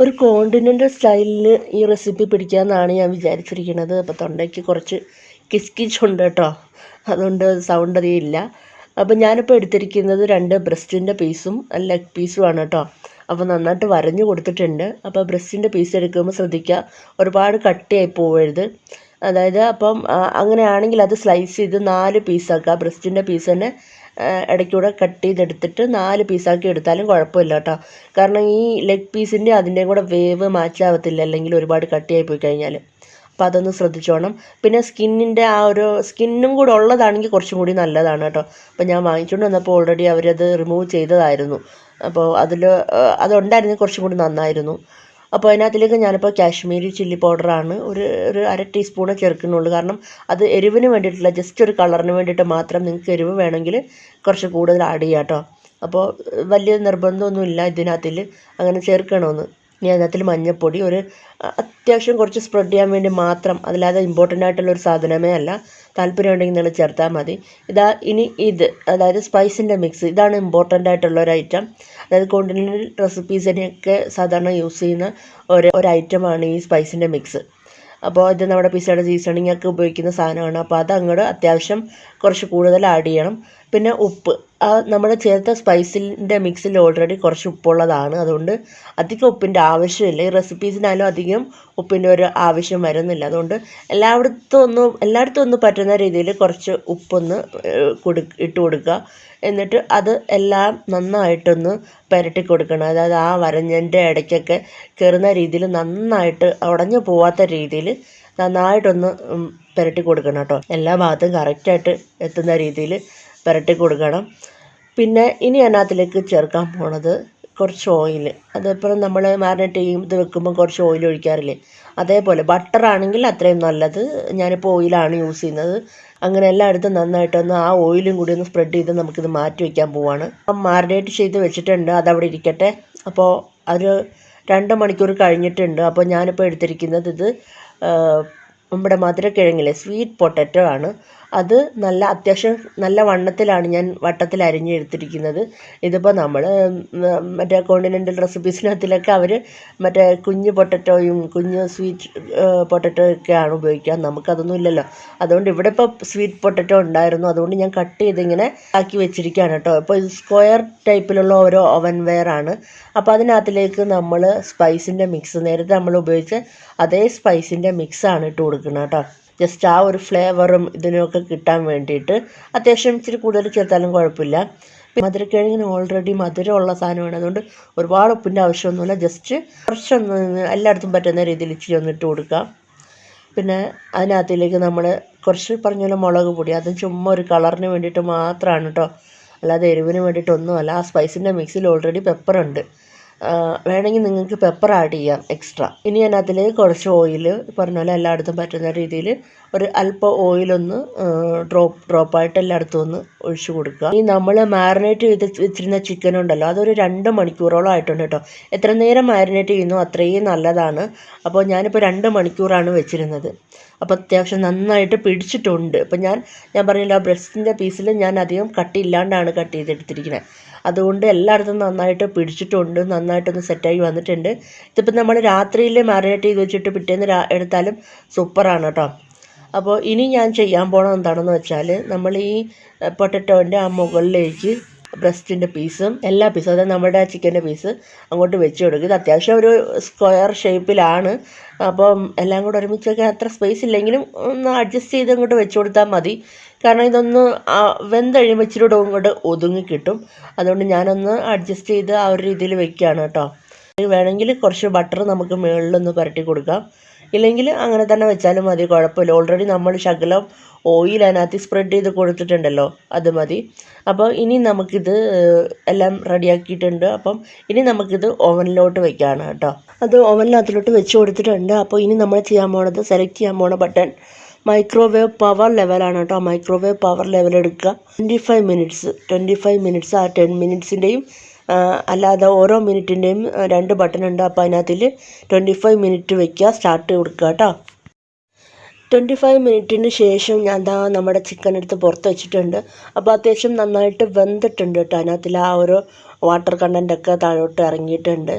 ഒരു കോണ്ടിനെൻ്റൽ സ്റ്റൈലിൽ ഈ റെസിപ്പി പിടിക്കാമെന്നാണ് ഞാൻ വിചാരിച്ചിരിക്കുന്നത്. അപ്പോൾ തൊണ്ടയ്ക്ക് കുറച്ച് കിച്ച് കേട്ടോ, അതുകൊണ്ട് സൗണ്ട് അധികം ഇല്ല. അപ്പോൾ ഞാനിപ്പോൾ എടുത്തിരിക്കുന്നത് 2 ബ്രസ്റ്റിൻ്റെ പീസും ലെഗ് പീസുമാണ് കേട്ടോ. അപ്പോൾ നന്നായിട്ട് വരഞ്ഞു കൊടുത്തിട്ടുണ്ട്. അപ്പോൾ ബ്രസ്റ്റിൻ്റെ പീസ് എടുക്കുമ്പോൾ ശ്രദ്ധിക്കുക, ഒരുപാട് കട്ടിയായി പോവരുത്. അതായത് അപ്പം അങ്ങനെയാണെങ്കിൽ അത് സ്ലൈസ് ചെയ്ത് 4 പീസാക്കുക. ബ്രസ്റ്റിൻ്റെ പീസ് തന്നെ ഇടയ്ക്കൂടെ കട്ട് ചെയ്തെടുത്തിട്ട് 4 പീസാക്കി എടുത്താലും കുഴപ്പമില്ല കേട്ടോ. കാരണം ഈ ലെഗ് പീസിൻ്റെ അതിൻ്റെയും കൂടെ വേവ് മാച്ചാവത്തില്ല, അല്ലെങ്കിൽ ഒരുപാട് കട്ടിയായി പോയി കഴിഞ്ഞാൽ. അപ്പോൾ അതൊന്ന് ശ്രദ്ധിച്ചോണം. പിന്നെ സ്കിന്നിൻ്റെ ആ ഒരു സ്കിന്നും കൂടെ ഉള്ളതാണെങ്കിൽ കുറച്ചും കൂടി നല്ലതാണ് കേട്ടോ. അപ്പോൾ ഞാൻ വാങ്ങിച്ചുകൊണ്ട് വന്നപ്പോൾ ഓൾറെഡി അവരത് റിമൂവ് ചെയ്തതായിരുന്നു. അപ്പോൾ അതുണ്ടായിരുന്നെങ്കിൽ കുറച്ചും കൂടി നന്നായിരുന്നു. അപ്പോൾ അതിനകത്തിലേക്ക് ഞാനിപ്പോൾ കാശ്മീരി ചില്ലി പൗഡറാണ് ഒരു 1/2 ടീസ്പൂണ് ചേർക്കുന്നുള്ളൂ. കാരണം അത് എരിവിന് വേണ്ടിയിട്ടില്ല, ജസ്റ്റ് ഒരു കളറിന് വേണ്ടിയിട്ട് മാത്രം. നിങ്ങൾക്ക് എരിവ് വേണമെങ്കിൽ കുറച്ച് കൂടുതൽ ആഡ് ചെയ്യാം കേട്ടോ. അപ്പോൾ വലിയ നിർബന്ധമൊന്നുമില്ല ഇതിനകത്തിൽ അങ്ങനെ ചേർക്കണമെന്ന്. ഇനി അതിനകത്തിൽ മഞ്ഞൾപ്പൊടി അത്യാവശ്യം കുറച്ച് സ്പ്രെഡ് ചെയ്യാൻ വേണ്ടി മാത്രം, അതില്ലാതെ ഇമ്പോർട്ടൻ്റ് ആയിട്ടുള്ളൊരു സാധനമേ അല്ല. താല്പര്യം ഉണ്ടെങ്കിൽ നിങ്ങൾ ചേർത്താൽ മതി. ഇനി അതായത് സ്പൈസിൻ്റെ മിക്സ്, ഇതാണ് ഇമ്പോർട്ടൻ്റ് ആയിട്ടുള്ള ഒരു ഐറ്റം. അതായത് കോണ്ടിനെൻ്റൽ റെസിപ്പീസിനെയൊക്കെ സാധാരണ യൂസ് ചെയ്യുന്ന ഒരു ഐറ്റമാണ് ഈ സ്പൈസിൻ്റെ മിക്സ്. അപ്പോൾ ഇത് നമ്മുടെ പിസയുടെ സീസണിങ്ങൊക്കെ ഉപയോഗിക്കുന്ന സാധനമാണ്. അപ്പോൾ അതങ്ങോട്ട് അത്യാവശ്യം കുറച്ച് കൂടുതൽ ആഡ് ചെയ്യണം. പിന്നെ ഉപ്പ്, നമ്മൾ ചേർത്ത സ്പൈസിൻ്റെ മിക്സിൽ ഓൾറെഡി കുറച്ച് ഉപ്പുള്ളതാണ്, അതുകൊണ്ട് അധികം ഉപ്പിൻ്റെ ആവശ്യമില്ല. ഈ റെസിപ്പീസിനായാലും അധികം ഉപ്പിൻ്റെ ഒരു ആവശ്യം വരുന്നില്ല. അതുകൊണ്ട് എല്ലായിടത്തും ഒന്ന് പറ്റുന്ന രീതിയിൽ കുറച്ച് ഉപ്പൊന്ന് ഇട്ട് കൊടുക്കുക. എന്നിട്ട് അത് എല്ലാം നന്നായിട്ടൊന്ന് പുരട്ടി കൊടുക്കണം. അതായത് ആ വരഞ്ഞതിൻ്റെ ഇടയ്ക്കൊക്കെ കയറുന്ന രീതിയിൽ നന്നായിട്ട് ഉടഞ്ഞു പോവാത്ത രീതിയിൽ നന്നായിട്ടൊന്ന് പുരട്ടി കൊടുക്കണം കേട്ടോ. എല്ലാ ഭാഗത്തും കറക്റ്റായിട്ട് എത്തുന്ന രീതിയിൽ പുരട്ടി കൊടുക്കണം. പിന്നെ ഇനി അതിനകത്തിലേക്ക് ചേർക്കാൻ പോണത് കുറച്ച് ഓയിൽ. അതേപോലെ നമ്മൾ മാരിനേറ്റ് ചെയ്ത് വെക്കുമ്പോൾ കുറച്ച് ഓയിൽ ഒഴിക്കാറില്ലേ, അതേപോലെ ബട്ടറാണെങ്കിൽ അത്രയും നല്ലത്. ഞാനിപ്പോൾ ഓയിലാണ് യൂസ് ചെയ്യുന്നത്. അങ്ങനെ എല്ലായിടത്തും നന്നായിട്ടൊന്ന് ആ ഓയിലും കൂടി ഒന്ന് സ്പ്രെഡ് ചെയ്ത് നമുക്കിത് മാറ്റി വയ്ക്കാൻ പോവാണ്. മാരിനേറ്റ് ചെയ്ത് വെച്ചിട്ടുണ്ട്, അതവിടെ ഇരിക്കട്ടെ. അപ്പോൾ ഒരു 2 മണിക്കൂർ കഴിഞ്ഞിട്ടുണ്ട്. അപ്പോൾ ഞാനിപ്പോൾ എടുത്തിരിക്കുന്നത് നമ്മുടെ മധുരക്കിഴങ്ങില്ലേ, സ്വീറ്റ് പൊട്ടറ്റോ ആണ്. അത് അത്യാവശ്യം നല്ല വണ്ണത്തിലാണ് ഞാൻ വട്ടത്തിൽ അരിഞ്ഞെടുത്തിരിക്കുന്നത്. ഇതിപ്പോൾ നമ്മൾ മറ്റേ കോണ്ടിനെൻ്റൽ റെസിപ്പീസിനകത്തിലൊക്കെ അവർ മറ്റേ കുഞ്ഞ് പൊട്ടറ്റോയും കുഞ്ഞ് സ്വീറ്റ് പൊട്ടറ്റോ ഒക്കെയാണ് ഉപയോഗിക്കുക. നമുക്കതൊന്നും ഇല്ലല്ലോ. അതുകൊണ്ട് ഇവിടെ ഇപ്പോൾ സ്വീറ്റ് പൊട്ടറ്റോ ഉണ്ടായിരുന്നു, അതുകൊണ്ട് ഞാൻ കട്ട് ചെയ്തിങ്ങനെ ആക്കി വെച്ചിരിക്കുകയാണ് കേട്ടോ. ഇപ്പോൾ സ്ക്വയർ ടൈപ്പിലുള്ള ഓരോ ഓവൻ വെയർ ആണ്. അപ്പോൾ അതിനകത്തിലേക്ക് നമ്മൾ സ്പൈസിൻ്റെ മിക്സ്, നേരത്തെ നമ്മൾ ഉപയോഗിച്ച അതേ സ്പൈസിൻ്റെ മിക്സാണ് ഇട്ട് കൊടുക്കുന്നത് കേട്ടോ. ജസ്റ്റ് ആ ഒരു ഫ്ലേവറും ഇതിനൊക്കെ കിട്ടാൻ വേണ്ടിയിട്ട് അത്യാവശ്യം ഇച്ചിരി കൂടുതൽ ചേർത്താലും കുഴപ്പമില്ല. മധുരക്കിഴങ്ങിന് ഓൾറെഡി മധുരമുള്ള സാധനമാണ്, അതുകൊണ്ട് ഒരുപാട് ഉപ്പിൻ്റെ ആവശ്യമൊന്നുമില്ല. ജസ്റ്റ് കുറച്ചൊന്ന് എല്ലായിടത്തും പറ്റുന്ന രീതിയിൽ ഇച്ചിരി ഒന്ന് ഇട്ട് കൊടുക്കാം. പിന്നെ അതിനകത്തിലേക്ക് നമ്മൾ കുറച്ച് പറഞ്ഞ മുളക് പൊടി, അതും ചുമ്മാ ഒരു കളറിന് വേണ്ടിയിട്ട് മാത്രമാണ് കേട്ടോ, അല്ലാതെ എരിവിന് വേണ്ടിയിട്ടൊന്നുമല്ല. ആ സ്പൈസിൻ്റെ മിക്സിൽ ഓൾറെഡി പെപ്പറുണ്ട്, വേണമെങ്കിൽ നിങ്ങൾക്ക് പെപ്പർ ആഡ് ചെയ്യാം എക്സ്ട്രാ. ഇനി അതിനകത്തിലേക്ക് കുറച്ച് ഓയിൽ, പറഞ്ഞ പോലെ എല്ലായിടത്തും പറ്റുന്ന രീതിയിൽ ഒരു അല്പം ഓയിലൊന്ന് ഡ്രോപ്പായിട്ട് എല്ലായിടത്തും ഒന്ന് ഒഴിച്ചു കൊടുക്കുക. ഈ നമ്മൾ മാരിനേറ്റ് ചെയ്ത് വെച്ചിരുന്ന ചിക്കൻ ഉണ്ടല്ലോ, അതൊരു 2 മണിക്കൂറോളം ആയിട്ടുണ്ട് കേട്ടോ. എത്ര നേരം മാരിനേറ്റ് ചെയ്യുന്നു അത്രയും നല്ലതാണ്. അപ്പോൾ ഞാനിപ്പോൾ 2 മണിക്കൂറാണ് വെച്ചിരുന്നത്. അപ്പോൾ അത്യാവശ്യം നന്നായിട്ട് പിടിച്ചിട്ടുണ്ട്. അപ്പം ഞാൻ പറഞ്ഞില്ല, ബ്രസ്റ്റിൻ്റെ പീസിൽ ഞാൻ അധികം കട്ടിയില്ലാണ്ടാണ് കട്ട് ചെയ്തെടുത്തിരിക്കുന്നത്. അതുകൊണ്ട് എല്ലായിടത്തും നന്നായിട്ട് പിടിച്ചിട്ടുണ്ട്, നന്നായിട്ടൊന്ന് സെറ്റായി വന്നിട്ടുണ്ട്. ഇതിപ്പോൾ നമ്മൾ രാത്രിയിൽ മാരിനേറ്റ് ചെയ്ത് വെച്ചിട്ട് പിറ്റേന്ന് എടുത്താലും സൂപ്പറാണ് കേട്ടോ. അപ്പോൾ ഇനി ഞാൻ ചെയ്യാൻ പോണത് എന്താണെന്ന് വെച്ചാൽ, നമ്മൾ ഈ പൊട്ടറ്റോൻ്റെ ആ മുകളിലേക്ക് ബ്രസ്റ്റിൻ്റെ പീസും എല്ലാ പീസും, അതായത് നമ്മുടെ ചിക്കൻ്റെ പീസ് അങ്ങോട്ട് വെച്ച് കൊടുക്കുക. ഇത് അത്യാവശ്യം ഒരു സ്ക്വയർ ഷേപ്പിലാണ്. അപ്പം എല്ലാം കൂടെ ഒരുമിച്ചൊക്കെ അത്ര സ്പേസ് ഇല്ലെങ്കിലും ഒന്ന് അഡ്ജസ്റ്റ് ചെയ്ത് അങ്ങോട്ട് വെച്ച് കൊടുത്താൽ മതി. കാരണം ഇതൊന്ന് വെന്തഴിയുമ്പോൾ ഇച്ചിരി കൂടെ ഇങ്ങോട്ട് ഒതുങ്ങി കിട്ടും. അതുകൊണ്ട് ഞാനൊന്ന് അഡ്ജസ്റ്റ് ചെയ്ത് ആ ഒരു രീതിയിൽ വെക്കുകയാണ് കേട്ടോ. വേണമെങ്കിൽ കുറച്ച് ബട്ടർ നമുക്ക് മുകളിലൊന്ന് പുരട്ടി കൊടുക്കാം, ഇല്ലെങ്കിൽ അങ്ങനെ തന്നെ വെച്ചാലും മതി, കുഴപ്പമില്ല. ഓൾറെഡി നമ്മൾ ശകലം ഓയിൽ അതിനകത്ത് സ്പ്രെഡ് ചെയ്ത് കൊടുത്തിട്ടുണ്ടല്ലോ, അത് മതി. അപ്പോൾ ഇനി നമുക്കിത് എല്ലാം റെഡിയാക്കിയിട്ടുണ്ട്. അപ്പം ഇനി നമുക്കിത് ഓവനിലോട്ട് വെക്കുകയാണ് കേട്ടോ. അത് ഓവനിനകത്തിലോട്ട് വെച്ച് കൊടുത്തിട്ടുണ്ട്. അപ്പോൾ ഇനി നമ്മൾ സെലക്ട് ചെയ്യാൻ പോണ ബട്ടൺ മൈക്രോവേവ് പവർ ലെവലാണ് കേട്ടോ. മൈക്രോവേവ് പവർ ലെവൽ എടുക്കുക. 25 മിനിറ്റ്സ് ആ 10 മിനിറ്റ്സിൻ്റെയും അല്ലാതെ ഓരോ മിനിറ്റിൻ്റെയും 2 ബട്ടൺ ഉണ്ട്. അപ്പോൾ അതിനകത്തിൽ 25 മിനിറ്റ് വയ്ക്കുക, സ്റ്റാർട്ട് കൊടുക്കുക കേട്ടോ. 25 മിനിറ്റിന് ശേഷം ഞാൻ നമ്മുടെ ചിക്കൻ എടുത്ത് പുറത്ത് വെച്ചിട്ടുണ്ട്. അപ്പോൾ അത്യാവശ്യം നന്നായിട്ട് വെന്തിട്ടുണ്ട് കേട്ടോ. അതിനകത്തിൽ ആ ഒരു വാട്ടർ കണ്ടൻ്റൊക്കെ താഴോട്ട് ഇറങ്ങിയിട്ടുണ്ട്.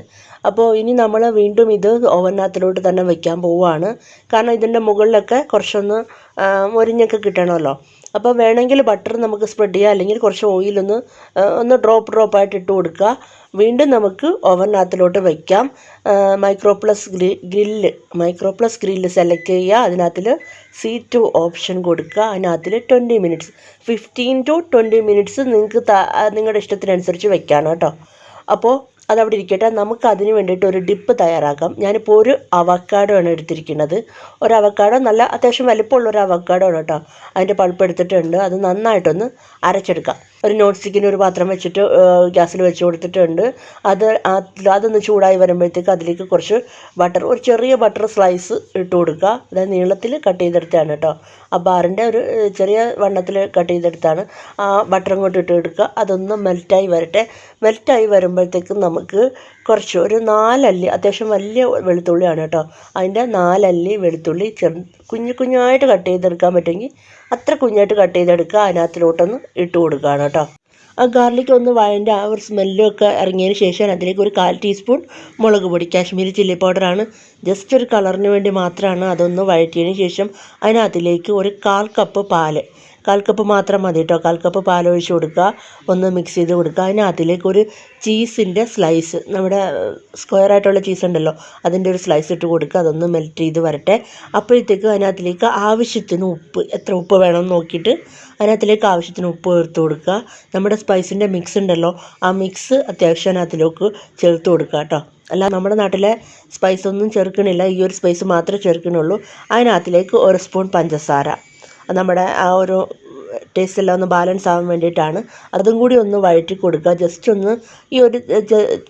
അപ്പോൾ ഇനി നമ്മൾ വീണ്ടും ഇത് ഓവനകത്തിലോട്ട് തന്നെ വെക്കാൻ പോവുകയാണ്. കാരണം ഇതിൻ്റെ മുകളിലൊക്കെ കുറച്ചൊന്ന് മൊരിഞ്ഞൊക്കെ കിട്ടണമല്ലോ. അപ്പോൾ വേണമെങ്കിൽ ബട്ടർ നമുക്ക് സ്പ്രെഡ് ചെയ്യാം, അല്ലെങ്കിൽ കുറച്ച് ഓയിലൊന്ന് ഡ്രോപ്പായിട്ട് ഇട്ട് കൊടുക്കുക. വീണ്ടും നമുക്ക് ഓവനകത്തിലോട്ട് വയ്ക്കാം. മൈക്രോ പ്ലസ് ഗ്രില്ല് സെലക്ട് ചെയ്യുക. അതിനകത്തിൽ C2 ഓപ്ഷൻ കൊടുക്കുക. അതിനകത്തിൽ 20 മിനിറ്റ്സ് 15 to 20 മിനിറ്റ്സ് നിങ്ങൾക്ക് നിങ്ങളുടെ ഇഷ്ടത്തിനനുസരിച്ച് വെക്കാണ് കേട്ടോ. അപ്പോൾ അതവിടെ ഇരിക്കട്ടെ. നമുക്ക് അതിന് വേണ്ടിയിട്ട് ഒരു ഡിപ്പ് തയ്യാറാക്കാം. ഞാനിപ്പോൾ ഒരു അവക്കാഡോ ആണ് എടുത്തിരിക്കുന്നത്. ഒരു അവക്കാഡോ നല്ല അത്യാവശ്യം വലിപ്പമുള്ളൊരു അവക്കാഡോ ആണ് കേട്ടോ. അതിൻ്റെ പൾപ്പ് എടുത്തിട്ടുണ്ട്. അത് നന്നായിട്ടൊന്ന് അരച്ചെടുക്കാം. ഒരു നോൺ സ്റ്റിക്കിൻ്റെ ഒരു പാത്രം വെച്ചിട്ട് ഗ്യാസിൽ വെച്ച് കൊടുത്തിട്ടുണ്ട്. അതൊന്ന് ചൂടായി വരുമ്പോഴത്തേക്ക് അതിലേക്ക് കുറച്ച് ഒരു ചെറിയ ബട്ടർ സ്ലൈസ് ഇട്ട് കൊടുക്കുക. അതായത് നീളത്തിൽ കട്ട് ചെയ്തെടുത്താണ് കേട്ടോ. ആ ബാറിൻ്റെ ഒരു ചെറിയ വണ്ണത്തിൽ കട്ട് ചെയ്തെടുത്താണ്. ആ ബട്ടർ അങ്ങോട്ട് ഇട്ട് കൊടുക്കുക. അതൊന്ന് മെൽറ്റായി വരട്ടെ. മെൽറ്റായി വരുമ്പോഴത്തേക്കും നമുക്ക് കുറച്ച് ഒരു 4 അല്ലി, അത്യാവശ്യം വലിയ വെളുത്തുള്ളിയാണ് കേട്ടോ. അതിൻ്റെ 4 അല്ലി വെളുത്തുള്ളി കുഞ്ഞായിട്ട് കട്ട് ചെയ്തെടുക്കാൻ പറ്റുമെങ്കിൽ അത്ര കുഞ്ഞായിട്ട് കട്ട് ചെയ്തെടുക്കുക. അതിനകത്തിലോട്ടൊന്ന് ഇട്ട് കൊടുക്കുകയാണ് കേട്ടോ. ആ ഗാർലിക് ഒന്ന് വഴൻ്റെ ആ ഒരു സ്മെല്ലൊക്കെ ഇറങ്ങിയതിന് ശേഷം അതിലേക്ക് ഒരു 1/4 ടീസ്പൂൺ മുളക് പൊടി, കാശ്മീരി ചില്ലി പൗഡറാണ്, ജസ്റ്റ് ഒരു കളറിന് വേണ്ടി മാത്രമാണ്. അതൊന്ന് വഴറ്റിയതിന് ശേഷം അതിനകത്തിലേക്ക് ഒരു 1/4 കപ്പ് പാല്, 1/4 കപ്പ് മാത്രം മതി കേട്ടോ. 1/4 കപ്പ് പാലൊഴിച്ച് കൊടുക്കുക. ഒന്ന് മിക്സ് ചെയ്ത് കൊടുക്കുക. അതിനകത്തിലേക്ക് ഒരു ചീസിൻ്റെ സ്ലൈസ്, നമ്മുടെ സ്ക്വയറായിട്ടുള്ള ചീസ് ഉണ്ടല്ലോ, അതിൻ്റെ ഒരു സ്ലൈസ് ഇട്ട് കൊടുക്കുക. അതൊന്ന് മെൽറ്റ് ചെയ്ത് വരട്ടെ. അപ്പോഴത്തേക്ക് അതിനകത്തിലേക്ക് ആവശ്യത്തിന് ഉപ്പ്, എത്ര ഉപ്പ് വേണമെന്ന് നോക്കിയിട്ട് അതിനകത്തിലേക്ക് ആവശ്യത്തിന് ഉപ്പ് ചേർത്ത് കൊടുക്കുക. നമ്മുടെ സ്പൈസിൻ്റെ മിക്സ് ഉണ്ടല്ലോ, ആ മിക്സ് അത്യാവശ്യം അതിനകത്തിലേക്ക് ചേർത്ത് കൊടുക്കുക കേട്ടോ. അല്ല, നമ്മുടെ നാട്ടിലെ സ്പൈസ് ഒന്നും ചേർക്കണില്ല, ഈ ഒരു സ്പൈസ് മാത്രമേ ചേർക്കണുള്ളൂ. അതിനകത്തിലേക്ക് 1 സ്പൂൺ പഞ്ചസാര, നമ്മുടെ ആ ഒരു ടേസ്റ്റ് എല്ലാം ഒന്ന് ബാലൻസ് ആവാൻ വേണ്ടിയിട്ടാണ്. അതും കൂടി ഒന്ന് വഴറ്റി കൊടുക്കുക. ജസ്റ്റ് ഒന്ന് ഈ ഒരു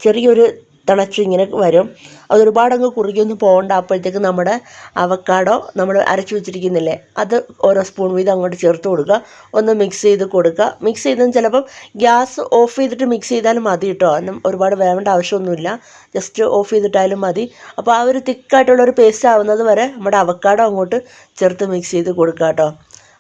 ചെറിയൊരു തിളച്ച് ഇങ്ങനെ വരും. അതൊരുപാടങ്ങ് കുറുകിയൊന്നും പോകണ്ട. അപ്പോഴത്തേക്ക് നമ്മുടെ അവക്കാഡോ നമ്മൾ അരച്ച് വെച്ചിരിക്കുന്നില്ലേ, അത് 1 സ്പൂൺ വീതം അങ്ങോട്ട് ചേർത്ത് കൊടുക്കുക. ഒന്ന് മിക്സ് ചെയ്ത് കൊടുക്കുക. മിക്സ് ചെയ്തതിന് ചിലപ്പം ഗ്യാസ് ഓഫ് ചെയ്തിട്ട് മിക്സ് ചെയ്താലും മതി കേട്ടോ. ഒന്നും ഒരുപാട് വേവേണ്ട ആവശ്യമൊന്നുമില്ല, ജസ്റ്റ് ഓഫ് ചെയ്തിട്ടായാലും മതി. അപ്പോൾ ആ ഒരു തിക്കായിട്ടുള്ളൊരു പേസ്റ്റ് ആവുന്നത് വരെ നമ്മുടെ അവക്കാഡോ അങ്ങോട്ട് ചേർത്ത് മിക്സ് ചെയ്ത് കൊടുക്കുക കേട്ടോ.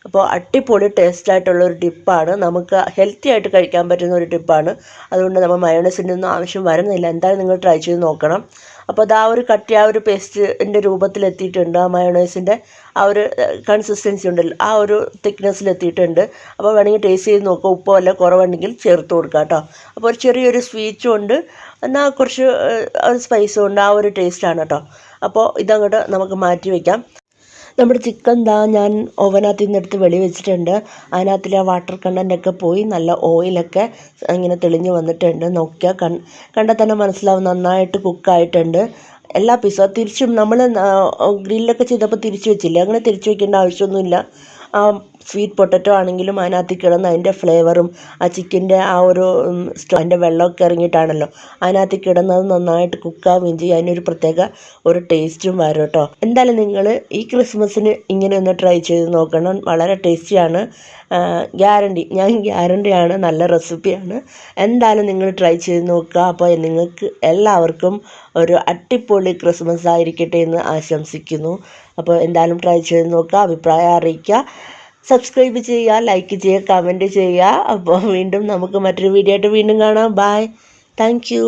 അപ്പോൾ അടിപൊളി ടേസ്റ്റായിട്ടുള്ളൊരു ഡിപ്പാണ്. നമുക്ക് ഹെൽത്തി ആയിട്ട് കഴിക്കാൻ പറ്റുന്ന ഒരു ഡിപ്പാണ്. അതുകൊണ്ട് നമ്മൾ മയോണൈസിൻ്റെ ഒന്നും ആവശ്യം വരുന്നില്ല. എന്തായാലും നിങ്ങൾ ട്രൈ ചെയ്ത് നോക്കണം. അപ്പോൾ അത് ആ ഒരു ആ ഒരു പേസ്റ്റിൻ്റെ രൂപത്തിലെത്തിയിട്ടുണ്ട്. ആ മയോണൈസിൻ്റെ ആ ഒരു കൺസിസ്റ്റൻസി ഉണ്ടല്ലോ, ആ ഒരു തിക്നെസ്സിലെത്തിയിട്ടുണ്ട്. അപ്പോൾ വേണമെങ്കിൽ ടേസ്റ്റ് ചെയ്ത് നോക്കുക. ഉപ്പോ വല്ല കുറവുണ്ടെങ്കിൽ ചേർത്ത് കൊടുക്കുക കേട്ടോ. അപ്പോൾ ഒരു ചെറിയൊരു സ്വീറ്റും ഉണ്ട്, എന്നാൽ കുറച്ച് ഒരു സ്പൈസും ഉണ്ട്. ആ ഒരു ടേസ്റ്റാണ് കേട്ടോ. അപ്പോൾ ഇതങ്ങോട്ട് നമുക്ക് മാറ്റി വയ്ക്കാം. നമ്മുടെ ചിക്കൻ ഞാൻ ഓവനകത്ത് നിന്ന് എടുത്ത് വെളി വെച്ചിട്ടുണ്ട്. അതിനകത്തിലെ ആ വാട്ടർ കണ്ടൻ്റൊക്കെ പോയി നല്ല ഓയിലൊക്കെ ഇങ്ങനെ തെളിഞ്ഞ് വന്നിട്ടുണ്ട്. നോക്കിയാൽ കണ്ടാൽ തന്നെ മനസ്സിലാവും നന്നായിട്ട് കുക്കായിട്ടുണ്ട്. എല്ലാ പീസും തിരിച്ചും നമ്മൾ ഗ്രില്ലൊക്കെ ചെയ്തപ്പോൾ തിരിച്ച് വെച്ചില്ലേ, അങ്ങനെ തിരിച്ച് വെക്കേണ്ട ആവശ്യമൊന്നുമില്ല. സ്വീറ്റ് പൊട്ടറ്റോ ആണെങ്കിലും അതിനകത്ത് കിടന്ന് അതിൻ്റെ ഫ്ലേവറും ആ ചിക്കൻ്റെ ആ ഒരു അതിൻ്റെ വെള്ളമൊക്കെ ഇറങ്ങിയിട്ടാണല്ലോ അതിനകത്ത് കിടന്നത് നന്നായിട്ട് കുക്കാവുകയും ചെയ്യും. അതിനൊരു പ്രത്യേക ഒരു ടേസ്റ്റും വരും കേട്ടോ. എന്തായാലും നിങ്ങൾ ഈ ക്രിസ്മസിന് ഇങ്ങനെ ഒന്ന് ട്രൈ ചെയ്ത് നോക്കണം. വളരെ ടേസ്റ്റിയാണ്, ഗ്യാരണ്ടിയാണ്, നല്ല റെസിപ്പിയാണ്. എന്തായാലും നിങ്ങൾ ട്രൈ ചെയ്ത് നോക്കുക. അപ്പോൾ നിങ്ങൾക്ക് എല്ലാവർക്കും ഒരു അടിപൊളി ക്രിസ്മസ് ആയിരിക്കട്ടെ എന്ന് ആശംസിക്കുന്നു. അപ്പോൾ എന്തായാലും ട്രൈ ചെയ്ത് നോക്കുക, അഭിപ്രായം അറിയിക്കുക, സബ്സ്ക്രൈബ് ചെയ്യുക, ലൈക്ക് ചെയ്യുക, കമൻറ്റ് ചെയ്യുക. അപ്പോൾ വീണ്ടും നമുക്ക് മറ്റൊരു വീഡിയോ ആയിട്ട് വീണ്ടും കാണാം. Bye, thank U.